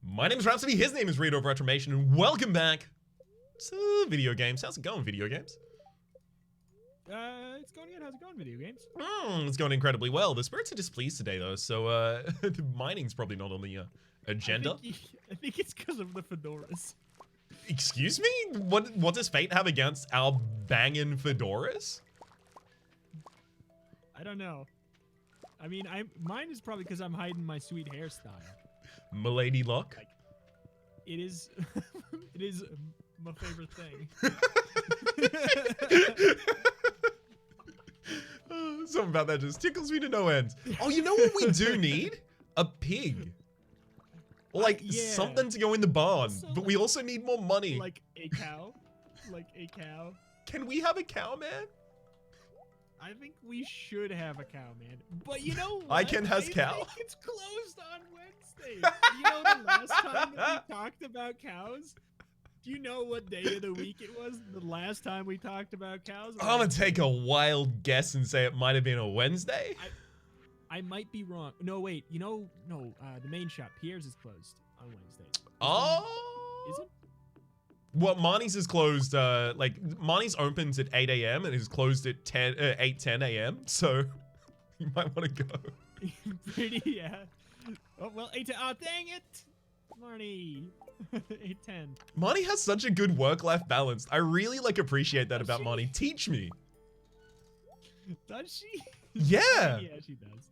My name is Rhapsody, his name is Reto of Retromation, and welcome back to video games. How's it going, video games? It's going good. How's it going, video games? It's going incredibly well. The spirits are displeased today, though, so mining's probably not on the agenda. I think it's because of the fedoras. Excuse me? What does fate have against our bangin' fedoras? I don't know. I mean, mine is probably because I'm hiding my sweet hairstyle. Milady luck? Like, it is, it is my favorite thing. Something about that just tickles me to no end. Oh, you know what we do need? A pig. Or like something to go in the barn. Also, but we also need more money. Like a cow. Like a cow. Can we have a cow, man? I think we should have a cow, man. But you know what? I can has cow. Think it's closed on Wednesday. You know the last time that we talked about cows? Do you know what day of the week it was? The last time we talked about cows? I'm gonna take a wild guess and say it might have been a Wednesday. I might be wrong. No, wait. You know, no. The main shop, Pierre's, is closed on Wednesday. Is it? Well, Marnie's is closed. Like Marnie's opens at 8 a.m. and is closed at 8:10 a.m. So you might want to go. Pretty, yeah. Oh well, 8. Oh, dang it, Marnie. 8:10. Marnie has such a good work-life balance. I really appreciate that about Marnie. Teach me. Does she? Yeah. Yeah, she does.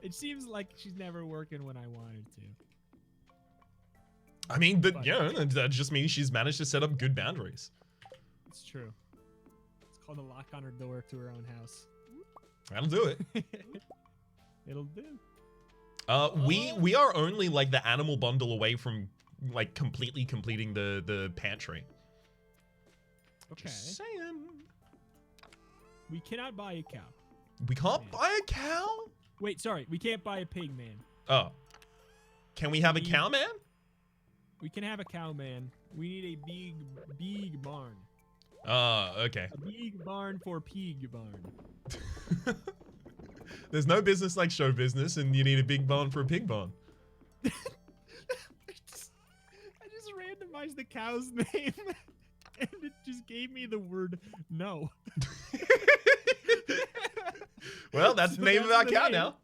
It seems like she's never working when I want her to. I mean, but yeah, that just means she's managed to set up good boundaries. It's true. It's called a lock on her door to her own house. That'll do it. It'll do. We are only like the animal bundle away from like completely completing the pantry. Okay. Just saying. We cannot buy a cow. We can't buy a cow? Wait, sorry. We can't buy a pig, man. Oh. Can we have a cow, man? We can have a cow, man. We need a big barn. Okay. A big barn for pig barn. There's no business like show business, and you need a big barn for a pig barn. I just randomized the cow's name, and it just gave me the word no. Well, that's the name of our cow now.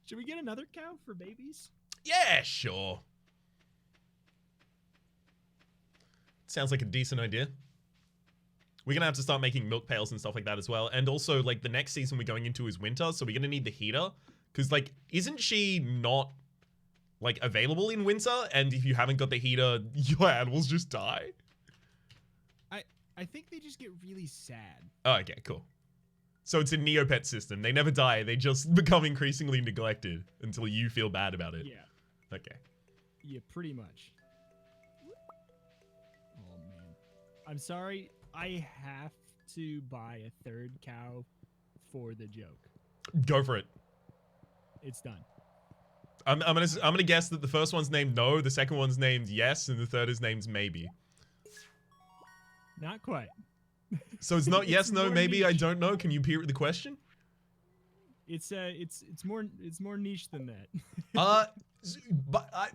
Should we get another cow for babies? Yeah, sure. Sounds like a decent idea. We're gonna have to start making milk pails and stuff like that as well. And also, like, the next season we're going into is winter, so we're gonna need the heater. Because, like, isn't she not, like, available in winter? And if you haven't got the heater, your animals just die? I think they just get really sad. Oh, okay, cool. So it's a Neopet system. They never die. They just become increasingly neglected until you feel bad about it. Yeah. Okay. Yeah, pretty much. Oh, man. I'm sorry. I have to buy a third cow for the joke. Go for it. It's done. I'm gonna guess that the first one's named no, the second one's named yes, and the third is named maybe. Not quite. So it's not yes, no, maybe, niche. I don't know. Can you repeat the question? It's more niche than that. But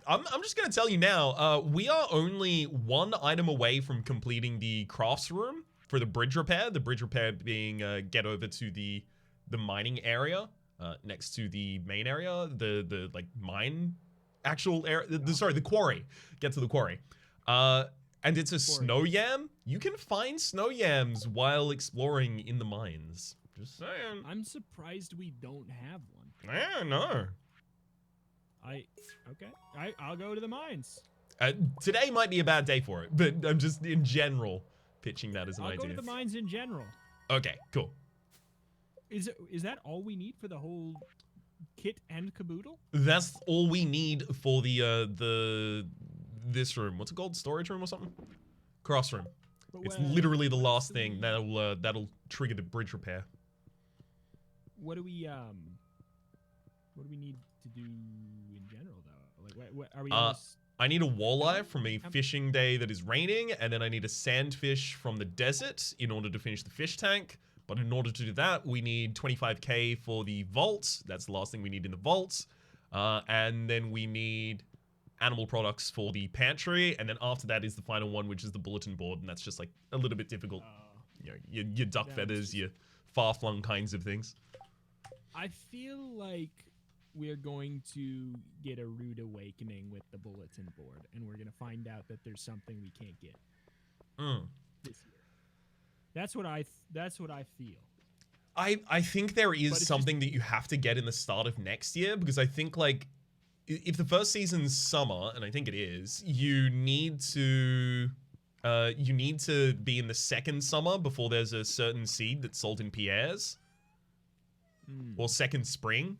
I'm just gonna tell you now. We are only one item away from completing the crafts room for the bridge repair. The bridge repair being get over to the mining area next to the main area. The like mine actual area. Sorry, the quarry. Get to the quarry. And it's a snow yam. You can find snow yams while exploring in the mines. Just saying. I'm surprised we don't have one. Yeah, no. I'll go to the mines. Today might be a bad day for it, but I'm just in general pitching that as an idea. I'll go to the mines in general. Okay, cool. Is that all we need for the whole kit and caboodle? That's all we need for this room. What's it called? Storage room or something? Cross room. It's literally the last thing that'll trigger the bridge repair. What do we need to do in general though? Like, what are we? I need a walleye from a fishing day that is raining, and then I need a sandfish from the desert in order to finish the fish tank. But in order to do that, we need 25k for the vault. That's the last thing we need in the vault. And then we need animal products for the pantry, and then after that is the final one, which is the bulletin board, and that's just like a little bit difficult. You know, your duck feathers, your far-flung kinds of things. I feel like we're going to get a rude awakening with the bulletin board, and we're gonna find out that there's something we can't get this year. That's what I feel. I think there is something that you have to get in the start of next year, because I think like if the first season's summer, and I think it is, you need to be in the second summer before there's a certain seed that's sold in Pierre's. Or second spring.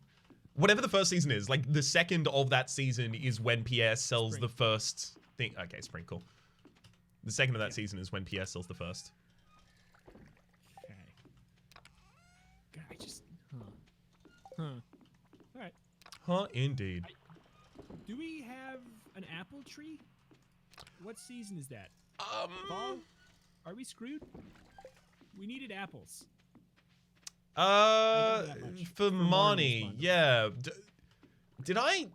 Whatever the first season is, like the second of that season is when Pierre sells the first thing. Okay, spring, cool. The second of that season is when Pierre sells the first. Okay. God, I just... Alright. Huh, indeed. Do we have an apple tree? What season is that? Fall? Are we screwed? We needed apples. For money, yeah. Did I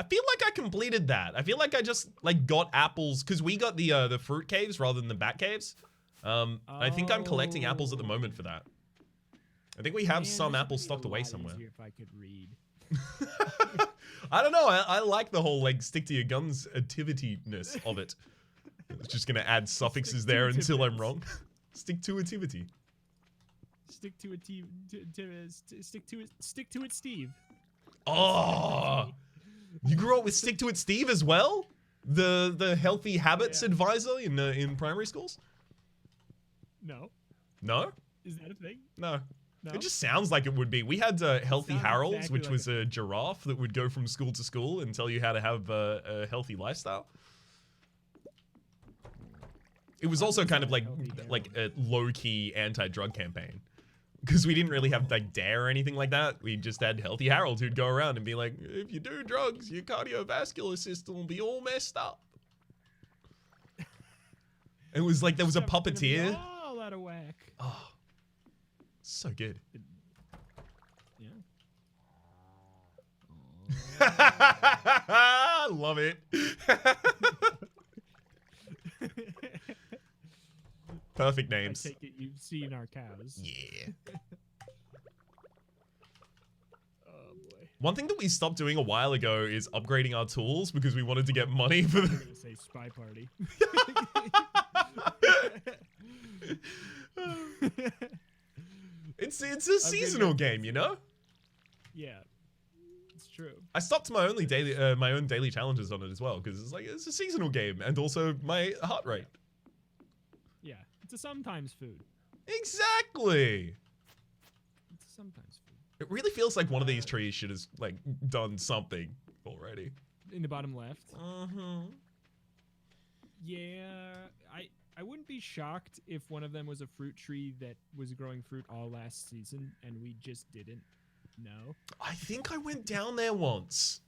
feel like I completed that. I feel like I just like got apples because we got the fruit caves rather than the bat caves. I think I'm collecting apples at the moment for that. I think we have some apples stocked away somewhere. If I could read. I don't know. I like the whole like stick to your guns activity-ness of it. It's just gonna add suffixes there until I'm wrong. Stick to activity. Stick to it, stick to it, Steve. Oh, you grew up with Stick to It Steve as well? The healthy habits advisor in primary schools? No. No? Is that a thing? No. No? It just sounds like it would be. We had Healthy Harold's, exactly which like was a giraffe that would go from school to school and tell you how to have a healthy lifestyle. It was also kind of like a low-key anti-drug campaign. Because we didn't really have like DARE or anything like that. We just had Healthy Harold who'd go around and be like, if you do drugs, your cardiovascular system will be all messed up. It was like there was a puppeteer. All out of whack. Oh, so good. Yeah. Love it. Perfect names. I take it you've seen our cows. Yeah. Oh boy. One thing that we stopped doing a while ago is upgrading our tools because we wanted to get money for the... I'm gonna say spy party. It's a seasonal game, you know? Yeah. It's true. I stopped my own daily challenges on it as well because it's a seasonal game and also my heart rate. Yeah. It's a sometimes food. Exactly. It's a sometimes food. It really feels like one of these trees should have like done something already. In the bottom left. Yeah, I wouldn't be shocked if one of them was a fruit tree that was growing fruit all last season and we just didn't know. I think I went down there once,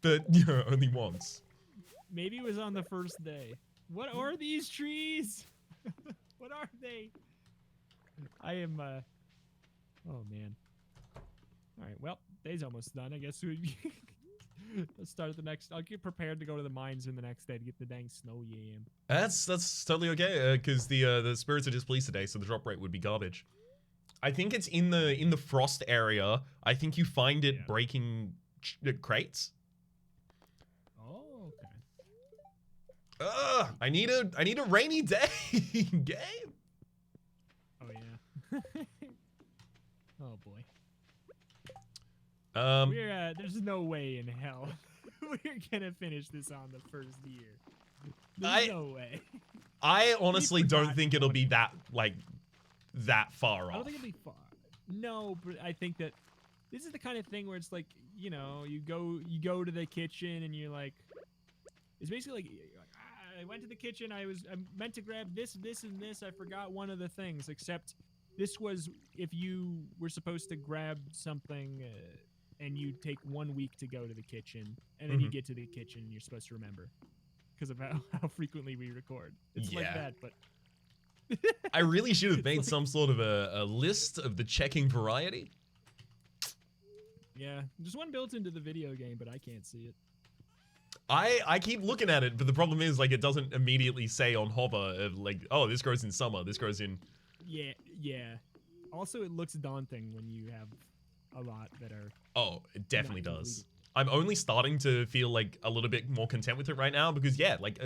but only once. Maybe it was on the first day. What are these trees? What are they? I am, oh man. Alright, well, day's almost done. I guess we let's start at the next. I'll get prepared to go to the mines in the next day to get the dang snow yam. That's totally okay, because the spirits are displeased today, so the drop rate would be garbage. I think it's in the frost area. I think you find it breaking crates. Oh, okay. I need a rainy day game. Oh yeah. Oh boy. We're there's no way in hell we're gonna finish this on the first year. There's no way. I honestly don't think it'll be that far off. I don't think it'll be far. No, but I think that this is the kind of thing where it's like, you know, you go to the kitchen and you're like, it's basically like I went to the kitchen. I meant to grab this, this, and this. I forgot one of the things. Except this was if you were supposed to grab something. And you take 1 week to go to the kitchen, and then you get to the kitchen and you're supposed to remember because of how frequently we record. It's like that, but... I really should have made some sort of a list of the checking variety. Yeah, there's one built into the video game, but I can't see it. I keep looking at it, but the problem is like it doesn't immediately say on hover of like, oh, this grows in summer, this grows in. Yeah, yeah. Also, it looks daunting when you have a lot that are. Oh, it definitely not does. completed. I'm only starting to feel like a little bit more content with it right now because yeah, like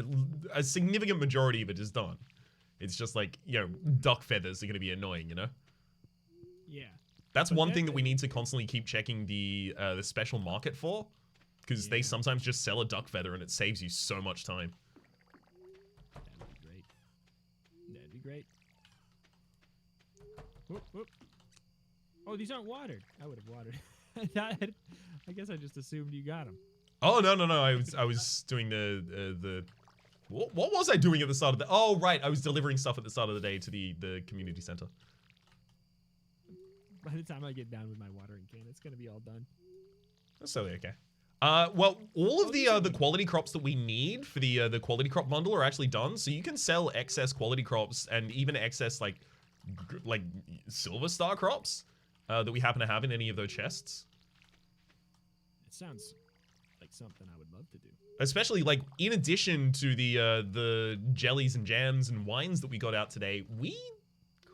a significant majority of it is done. It's just like, you know, duck feathers are going to be annoying, you know? Yeah. That's But one that- thing that we need to constantly keep checking the special market for, because they Yeah. sometimes just sell a duck feather and it saves you so much time. That'd be great. That'd be great. Whoop, whoop. Oh, these aren't watered. I would have watered. I guess I just assumed you got them. Oh no. I was doing the what was I doing at the start of the? Oh right, I was delivering stuff at the start of the day to the community center. By the time I get down with my watering can, it's gonna be all done. That's totally okay. Well, all of the quality crops that we need for the quality crop bundle are actually done, so you can sell excess quality crops and even excess like silver star crops that we happen to have in any of those chests. It sounds like something I would love to do. Especially like in addition to the jellies and jams and wines that we got out today, we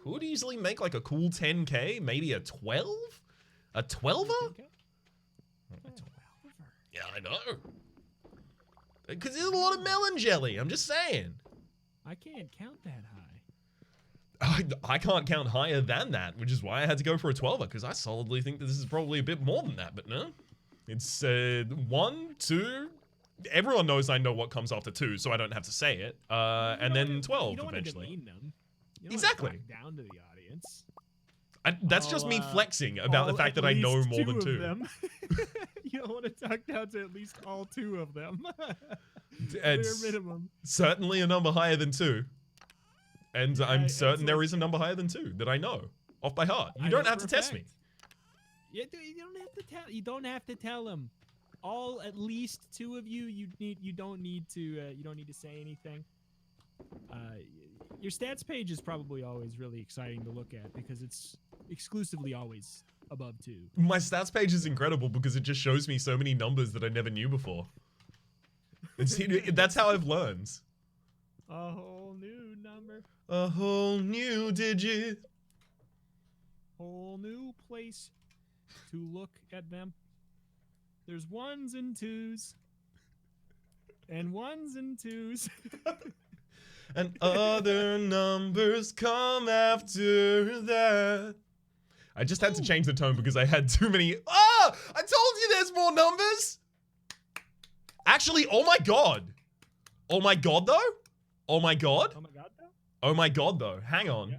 could easily make like a cool 10k, maybe a 12, a 12er. Okay. Yeah, I know. Because there's a lot of melon jelly. I'm just saying. I can't count that high. I can't count higher than that, which is why I had to go for a 12er, because I solidly think that this is probably a bit more than that, but no. It's 1, 2. Everyone knows I know what comes after 2, so I don't have to say it. And then 12 you don't eventually. Want to demean them. You don't Exactly. Want to talk down to the audience. That's just me flexing about the fact that I know more than 2. You don't want to talk down to at least all 2 of them. It's Bare minimum. certainly a number higher than 2. And Yeah, I'm it's certain there like- is a number higher than 2 that I know off by heart. You I don't know have to for a test me. fact. Yeah, dude, you don't have to tell. You don't have to tell them. All at least 2 of you. You don't need to say anything. Your stats page is probably always really exciting to look at because it's exclusively always above 2. My stats page is incredible because it just shows me so many numbers that I never knew before. That's how I've learned. A whole new number. A whole new digit. Whole new place to look at them. There's 1s and 2s. And 1s and 2s. And other numbers come after that. I just had to change the tone because I had too many. Ah! I told you there's more numbers! Actually, oh my god. Oh my god, though? Oh my god? Oh my god, though? Oh my god, though. Hang on. Yeah.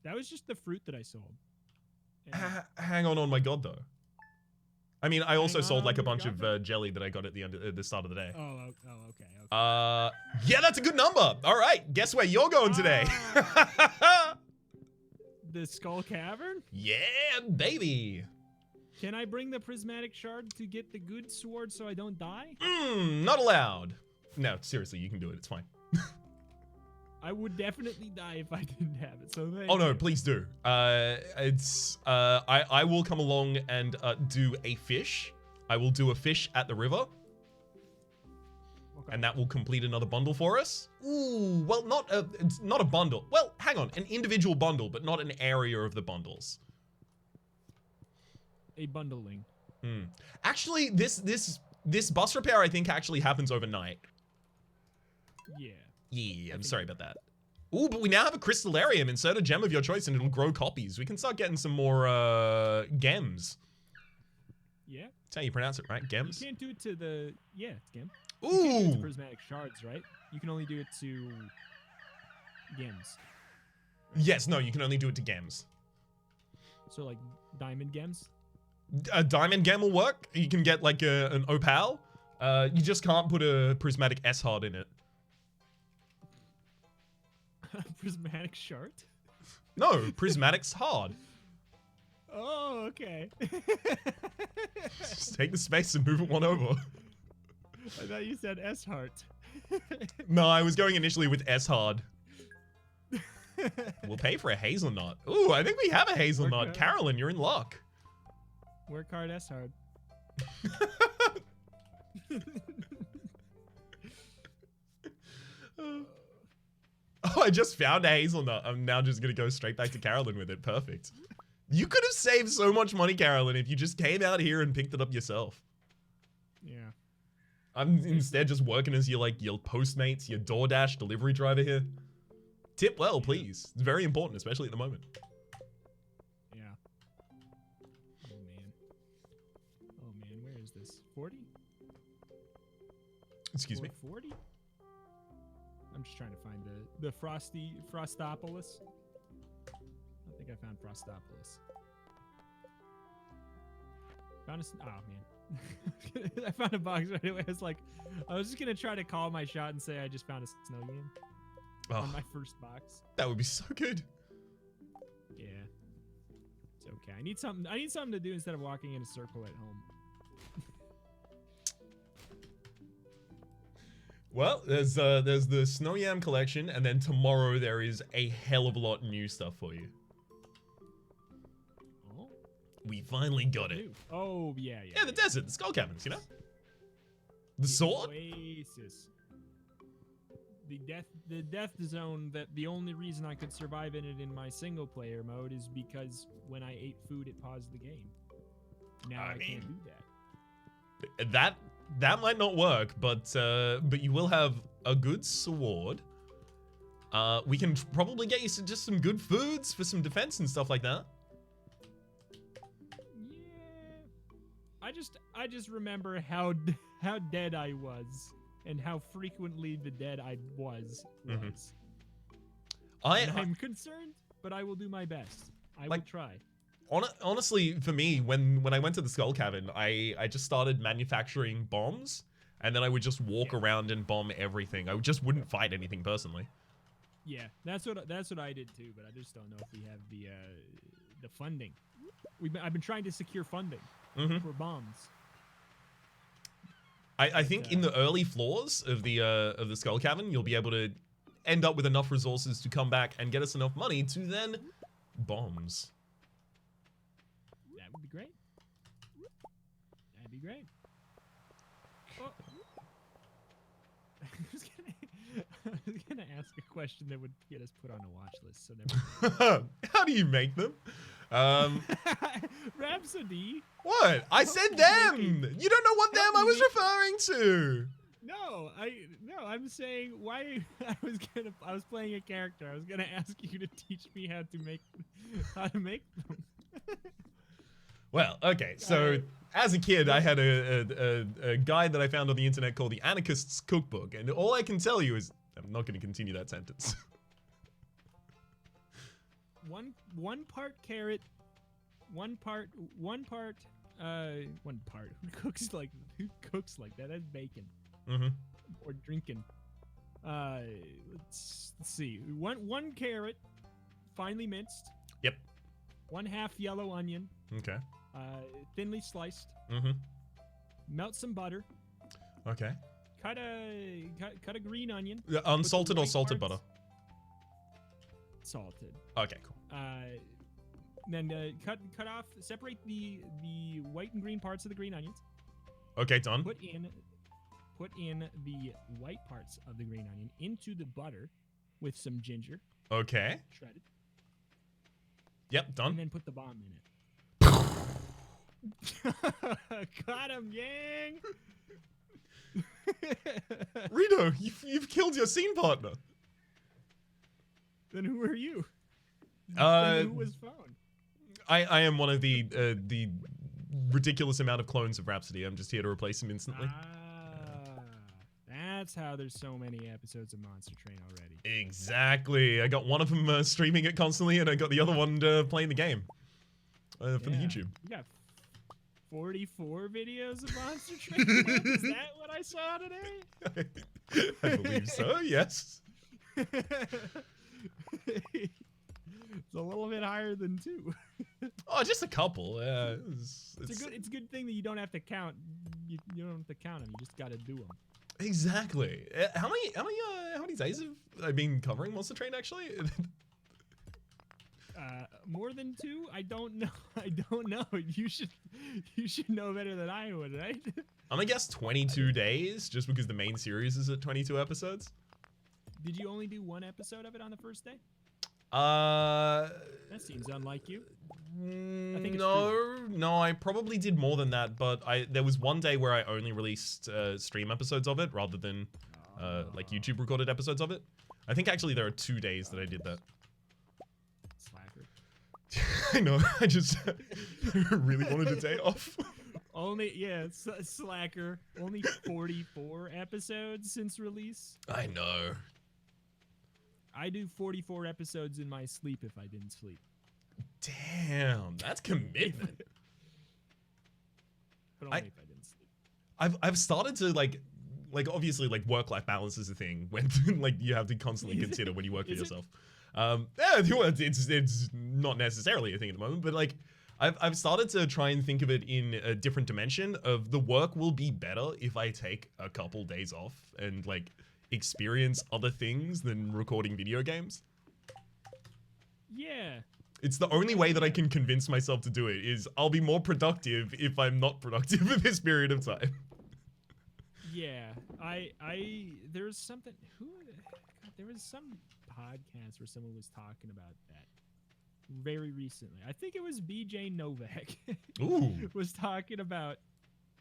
That was just the fruit that I sold. And Hang on my god, though. I mean, I also Hang sold like a on, bunch got of that? jelly that I got at the end at the start of the day. okay. Yeah, that's a good number. All right, guess where you're going today? The Skull Cavern? Yeah, baby. Can I bring the prismatic shard to get the good sword so I don't die? Not allowed. No, seriously, you can do it. It's fine. I would definitely die if I didn't have it. So thank Oh no, you. please do. I will come along and do a fish. I will do a fish at the river. Okay. And that will complete another bundle for us. Ooh, well, it's not a bundle. Well, hang on, an individual bundle, but not an area of the bundles. A bundling. Actually, this bus repair I think actually happens overnight. Yeah. Yeah, I'm sorry about that. Ooh, but we now have a crystallarium. Insert a gem of your choice and it'll grow copies. We can start getting some more gems. Yeah. That's how you pronounce it, right? You Gems? can't do it to the Gem. You can't do it to Ooh! prismatic shards, right? You can only do it to gems. Yes, no, you can only do it to gems. So like diamond gems. A diamond gem will work. You can get like an opal. You just can't put a prismatic S-hard in it. Prismatic shard. No, prismatic's hard. Oh, okay. Just take the space and move it one over. I thought you said S heart. No, I was going initially with S-hard. We'll pay for a hazelnut. Ooh, I think we have a hazelnut. Okay. Carolyn, you're in luck. Work hard, S hard. Oh, I just found a hazelnut. I'm now just gonna go straight back to Carolyn with it. Perfect. You could have saved so much money, Carolyn, if you just came out here and picked it up yourself. Yeah. I'm instead just working as your Postmates, your DoorDash delivery driver here. Tip well, please. It's very important, especially at the moment. Yeah. Oh man. Oh man, where is this? 40? Excuse me. 40? I'm just trying to find the Frostopolis. I think I found Frostopolis. Found a oh man. I found a box right away. I was just gonna try to call my shot and say I just found a snow yam on my first box. That would be so good. Yeah. It's okay. I need something to do instead of walking in a circle at home. Well, there's the snow yam collection, and then tomorrow there is a hell of a lot new stuff for you. Oh. We finally got it. Oh yeah. Yeah, the desert, the skull cabins, you know. The sword. Oasis. The death zone. That the only reason I could survive in it in my single player mode is because when I ate food, it paused the game. Now I can't do that. That might not work, but you will have a good sword. We can probably get you just some good foods for some defense and stuff like that. Yeah. I just remember how dead I was and how frequently the dead I was. I'm concerned, but I will do my best. I will try. Honestly, for me, when I went to the Skull Cavern, I just started manufacturing bombs, and then I would just walk around and bomb everything. I just wouldn't fight anything personally. Yeah, that's what I did too, but I just don't know if we have the funding. I've been trying to secure funding for bombs. I think in the early floors of the Skull Cavern, you'll be able to end up with enough resources to come back and get us enough money to then bombs. That would be great. That'd be great. Oh. I was gonna ask a question that would get us put on a watch list. So never. How do you make them? Rhapsody. What? I said them. You don't know what them I was referring to. No, I'm saying why I was playing a character. I was gonna ask you to teach me how to make them. Well, okay, so as a kid, I had a guide that I found on the internet called the Anarchist's Cookbook, and all I can tell you is I'm not going to continue that sentence. one part carrot, one part. Who cooks like that? That's bacon. Or drinking. Let's see. One carrot, finely minced. Yep. 1/2 yellow onion. Okay. Thinly sliced. Melt some butter. Okay. Cut a green onion. Unsalted or salted butter? Salted. Okay, cool. Then cut off. Separate the white and green parts of the green onions. Okay, done. Put in the white parts of the green onion into the butter with some ginger. Okay. Shredded. Yep, done. And then put the bomb in it. Got him, Yang! Reto, you've killed your scene partner. Then who are you? Who was found? I am one of the ridiculous amount of clones of Rhapsody. I'm just here to replace him instantly. That's how there's so many episodes of Monster Train already. Exactly. I got one of them streaming it constantly, and I got the other one playing the game for the YouTube. You got 44 videos of Monster Train? Is that what I saw today? I believe so, yes. It's a little bit higher than 2. Oh, just a couple. It's a good thing that you don't have to count. You don't have to count them. You just got to do them. Exactly. How many days have I been covering Monster Train actually? More than 2? I don't know. I don't know. You should know better than I would, right? I'm gonna guess 22 days, just because the main series is at 22 episodes. Did you only do 1 episode of it on the first day? That seems unlike you. I think it's no, I probably did more than that, but there was one day where I only released stream episodes of it rather than like YouTube recorded episodes of it. I think actually there are 2 days that I did that. Slacker. I know, I just really wanted a day off. Slacker. Only 44 episodes since release. I know. I do 44 episodes in my sleep if I didn't sleep. Damn, that's commitment. But only if I didn't sleep. I've started to like obviously like work-life balance is a thing when like you have to constantly consider when you work for yourself. It's not necessarily a thing at the moment, but like I've started to try and think of it in a different dimension of the work will be better if I take a couple days off and like experience other things than recording video games. Yeah. It's the only way that I can convince myself to do it is I'll be more productive if I'm not productive in this period of time. Yeah. There's something there was some podcast where someone was talking about that very recently. I think it was BJ Novak. Ooh. Was talking about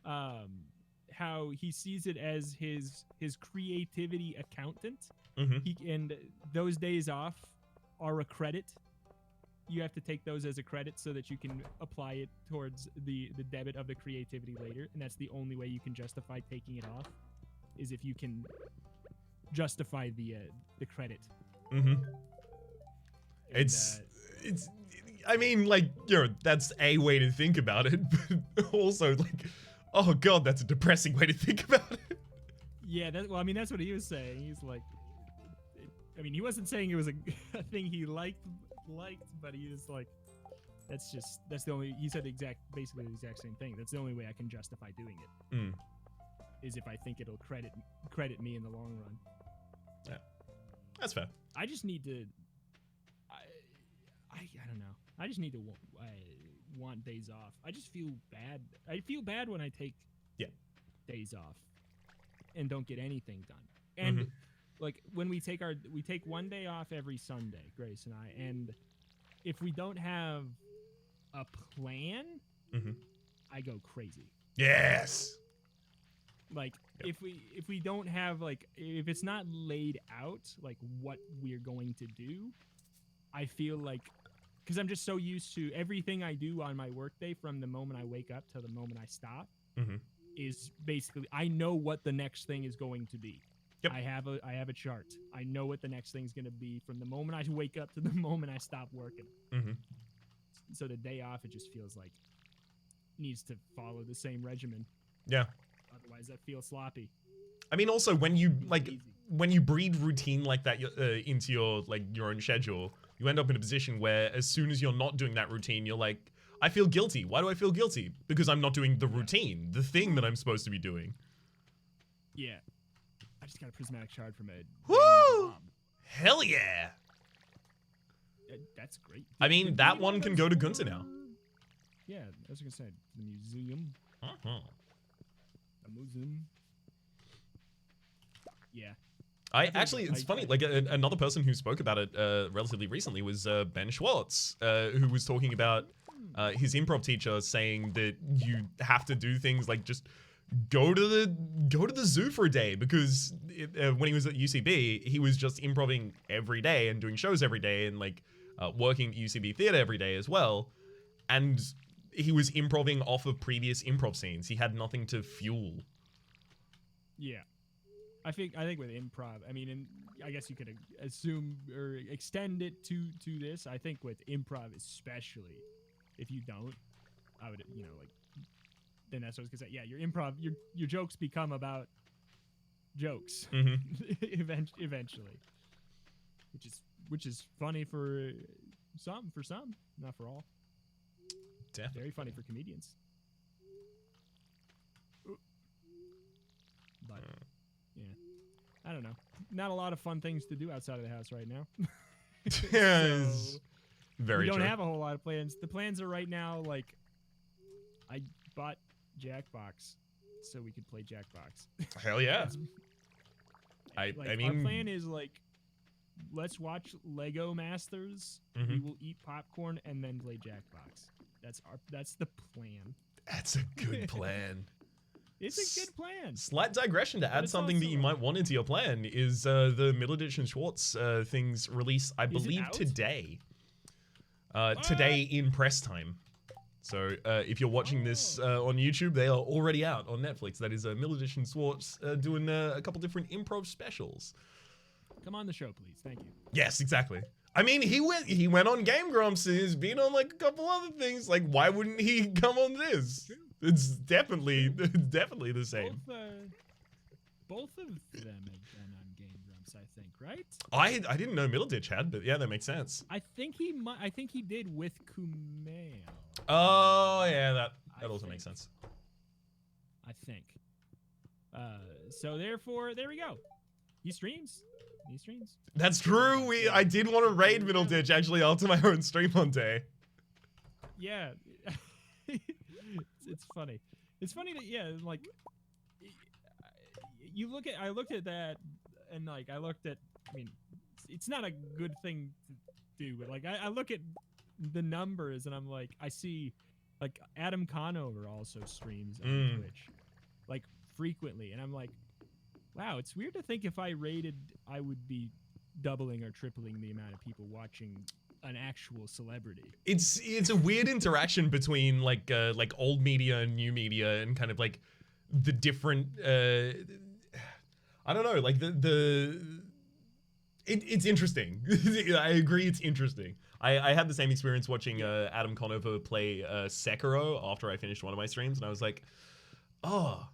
how he sees it as his creativity accountant. Mm-hmm. And those days off are a credit. You have to take those as a credit so that you can apply it towards the debit of the creativity later, and that's the only way you can justify taking it off, is if you can justify the credit. Mm-hmm. And, it's I mean, like, that's a way to think about it, but also like, oh god, that's a depressing way to think about it. Yeah, that's what he was saying. He's like, I mean, he wasn't saying it was a thing he liked, but he was like, that's the only, he said basically the exact same thing. That's the only way I can justify doing it. Is if I think it'll credit me in the long run. Yeah, that's fair. I just need to, I don't know. I just need to want days off. I just feel bad. I feel bad when I take days off and don't get anything done. And like when we take 1 day off every Sunday, Grace and I, and if we don't have a plan, I go crazy. Yes. Like if we don't have if it's not laid out like what we're going to do, I feel like, because I'm just so used to everything I do on my workday from the moment I wake up to the moment I stop is basically I know what the next thing is going to be. Yep. I have a chart. I know what the next thing's going to be from the moment I wake up to the moment I stop working. So the day off, it just feels like needs to follow the same regimen. Yeah. Otherwise, I feel sloppy. I mean, also when you when you breed routine like that into your own schedule, you end up in a position where as soon as you're not doing that routine, you're like, I feel guilty. Why do I feel guilty? Because I'm not doing the routine, the thing that I'm supposed to be doing. Yeah. I just got a prismatic shard from a Woo! Hell yeah! That's great. I mean, that one can go to Gunter now. Yeah, I was gonna say the museum. A museum. Yeah. It's funny. Like another person who spoke about it relatively recently was Ben Schwartz, who was talking about his improv teacher saying that you have to do things like just go to the zoo for a day, because when he was at UCB, he was just improvising every day and doing shows every day and like working at UCB theater every day as well, and he was improvising off of previous improv scenes. He had nothing to fuel. Yeah. I think with improv, I mean, and I guess you could assume or extend it to this. I think with improv especially, if you don't, I would, then that's what I was gonna say. Yeah, your improv, your jokes become about jokes eventually, which is funny for some, not for all. Definitely. Very funny for comedians. But yeah, I don't know. Not a lot of fun things to do outside of the house right now. Yes. Very we don't true. have a whole lot of plans. The plans are right now, like, I bought Jackbox so we could play Jackbox. Hell yeah. I mean, our plan is like, let's watch Lego Masters. Mhm. We will eat popcorn and then play Jackbox. That's the plan. that's a good plan. It's a good plan. Slight digression to add it's something that also- you might want into your plan is the Middle Edition Schwartz things release, I it believe, out? today. Today in press time. So if you're watching this on YouTube, they are already out on Netflix. That is Middle Edition Schwartz doing a couple different improv specials. Come on the show, please. Thank you. Yes, exactly. I mean, he went on Game Grumps and he's been on like a couple other things. Like, why wouldn't he come on this? True. It's definitely the same. Both of them have been on Game Grumps, I think, right? I didn't know Middle Ditch had, but yeah, that makes sense. I think he did with Kumail. Oh yeah, that I also think. makes sense. I think. So therefore, there we go. He streams. That's true. I did want to raid Middle Ditch actually after my own stream one day. Yeah. it's funny. It's funny that like I looked at that and like I mean it's not a good thing to do, but like I look at the numbers and I'm like I see like Adam Conover also streams on Twitch like frequently and I'm like wow, it's weird to think if I rated I would be doubling or tripling the amount of people watching an actual celebrity. It's a weird interaction between like old media and new media and kind of like the different I don't know, like it's interesting. I agree, it's interesting. I had the same experience watching Adam Conover play Sekiro after I finished one of my streams, and I was like, oh,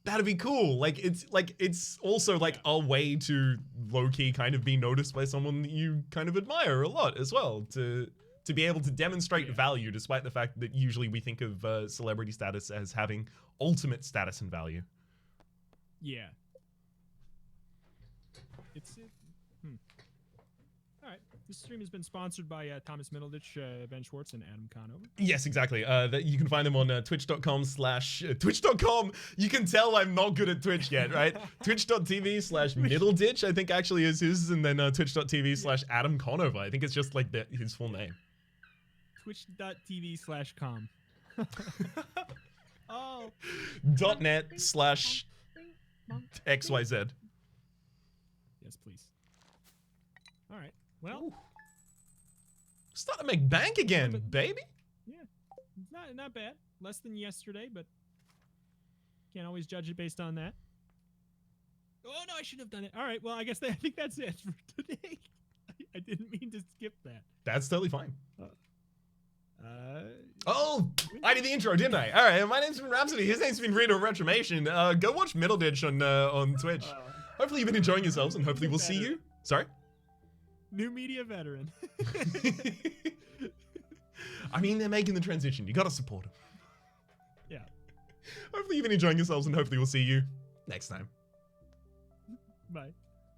that'd be cool. Like it's also like a way to low-key kind of be noticed by someone that you kind of admire a lot as well, to be able to demonstrate value despite the fact that usually we think of celebrity status as having ultimate status and value. Yeah. All right. This stream has been sponsored by Thomas Middleditch, Ben Schwartz, and Adam Conover. Yes, exactly. That you can find them on twitch.com/twitch.com. You can tell I'm not good at Twitch yet, right? twitch.tv/Middleditch, I think actually is his, and then twitch.tv/Adam Conover. I think it's just like his full name. Twitch.tv/com. Oh. .net/XYZ. Yes, please. All right. Well, Ooh. Starting to make bank again, baby. yeah, it's not bad. Less than yesterday, but can't always judge it based on that. Oh no, I shouldn't have done it. All right, well, I guess I think that's it for today. I didn't mean to skip that. That's totally fine. Oh, I did the intro, didn't I? All right, my name's been Rhapsody. His name's been Reto Retromation. Go watch Middle Ditch on Twitch. Hopefully you've been enjoying yourselves, and hopefully we'll see you. Sorry? New media veteran. I mean, they're making the transition. You gotta support them. Yeah. Hopefully you've been enjoying yourselves, and hopefully we'll see you next time. Bye.